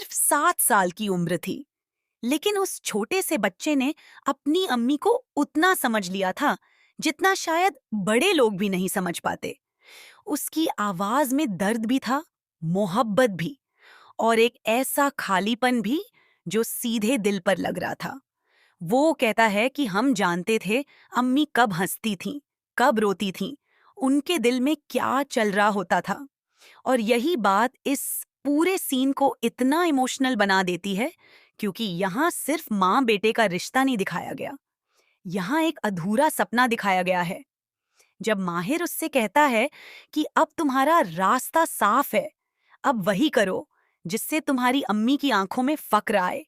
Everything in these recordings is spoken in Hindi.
सिर्फ 7 साल की उम्र थी, लेकिन उस छोटे से बच्चे ने अपनी अम्मी को उतना समझ लिया था जितना शायद बड़े लोग भी नहीं समझ पाते। उसकी आवाज में दर्द भी था, मोहब्बत भी, और एक ऐसा खालीपन भी जो सीधे दिल पर लग रहा था। वो कहता है कि हम जानते थे अम्मी कब हंसती थीं, कब रोती थीं, उनके दिल में क्या चल रहा होता था। और यही बात इस पूरे सीन को इतना इमोशनल बना देती है, क्योंकि यहाँ सिर्फ माँ बेटे का रिश्ता नहीं दिखाया गया, यहाँ एक अधूरा सपना दिखाया गया है। जब माहिर उससे कहता है कि अब तुम्हारा रास्ता साफ है, अब वही करो जिससे तुम्हारी अम्मी की आंखों में फक्र आए,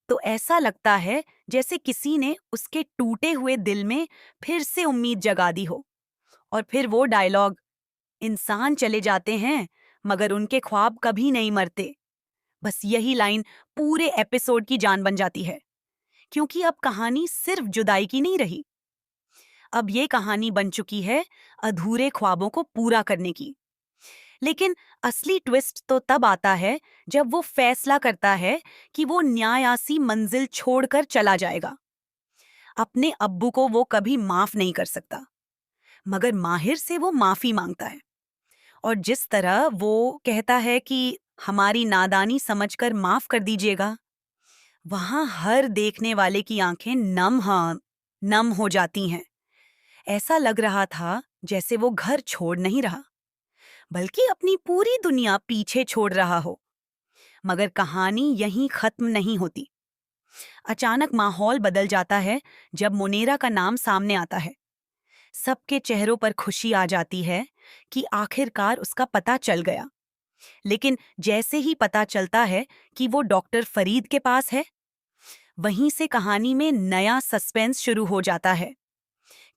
तो ऐसा लगता है जैसे किसी ने उसके टूटे हुए दिल में फिर से उम्मीद जगा दी हो। और फिर वो डायलॉग, इंसान चले जाते हैं मगर उनके ख्वाब कभी नहीं मरते, बस यही लाइन पूरे एपिसोड की जान बन जाती है। क्योंकि अब कहानी सिर्फ जुदाई की नहीं रही, अब ये कहानी बन चुकी है अधूरे ख्वाबों को पूरा करने की। लेकिन असली ट्विस्ट तो तब आता है जब वो फैसला करता है कि वो न्यायासी मंजिल छोड़कर चला जाएगा। अपने अब्बू को वो कभी माफ नहीं कर सकता, मगर माहिर से वो माफी मांगता है। और जिस तरह वो कहता है कि हमारी नादानी समझकर माफ कर दीजिएगा, वहां हर देखने वाले की आंखें नम हो जाती हैं। ऐसा लग रहा था जैसे वो घर छोड़ नहीं रहा, बल्कि अपनी पूरी दुनिया पीछे छोड़ रहा हो। मगर कहानी यहीं खत्म नहीं होती। अचानक माहौल बदल जाता है जब मुनेरा का नाम सामने आता है। सबके चेहरों पर खुशी आ जाती है कि आखिरकार उसका पता चल गया। लेकिन जैसे ही पता चलता है कि वो डॉक्टर फरीद के पास है, वहीं से कहानी में नया सस्पेंस शुरू हो जाता है।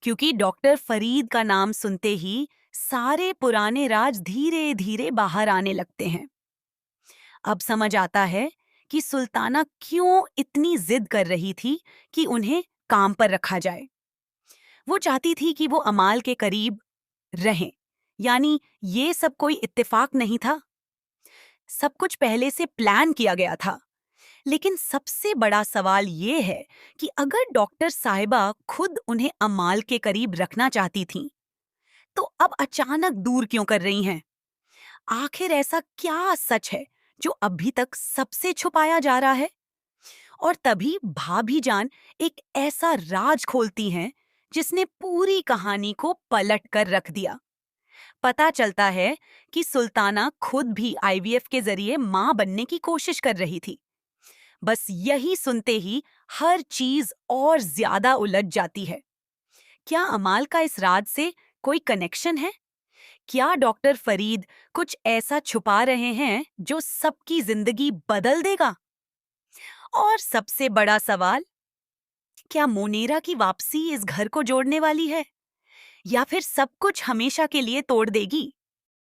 क्योंकि डॉक्टर फरीद का नाम सुनते ही सारे पुराने राज धीरे धीरे बाहर आने लगते हैं। अब समझ आता है कि सुल्ताना क्यों इतनी जिद कर रही थी कि उन्हें काम पर रखा जाए। वो चाहती थी कि वो अमाल के करीब रहें, यानी ये सब कोई इत्तेफाक नहीं था, सब कुछ पहले से प्लान किया गया था। लेकिन सबसे बड़ा सवाल ये है कि अगर डॉक्टर साहिबा खुद उन्हें अमाल के करीब रखना चाहती थीं, तो अब अचानक दूर क्यों कर रही हैं? आखिर ऐसा क्या सच है जो अभी तक सबसे छुपाया जा रहा है? और तभी भाभी जान एक ऐसा राज खोलती हैं जिसने पूरी कहानी को पलट कर रख दिया। पता चलता है कि सुल्ताना खुद भी आईवीएफ के जरिए मां बनने की कोशिश कर रही थी। बस यही सुनते ही हर चीज और ज्यादा उलझ जाती है। क्या अमाल का इस राज से कोई कनेक्शन है? क्या डॉक्टर फरीद कुछ ऐसा छुपा रहे हैं जो सबकी जिंदगी बदल देगा? और सबसे बड़ा सवाल, क्या मोनेरा की वापसी इस घर को जोड़ने वाली है, या फिर सब कुछ हमेशा के लिए तोड़ देगी?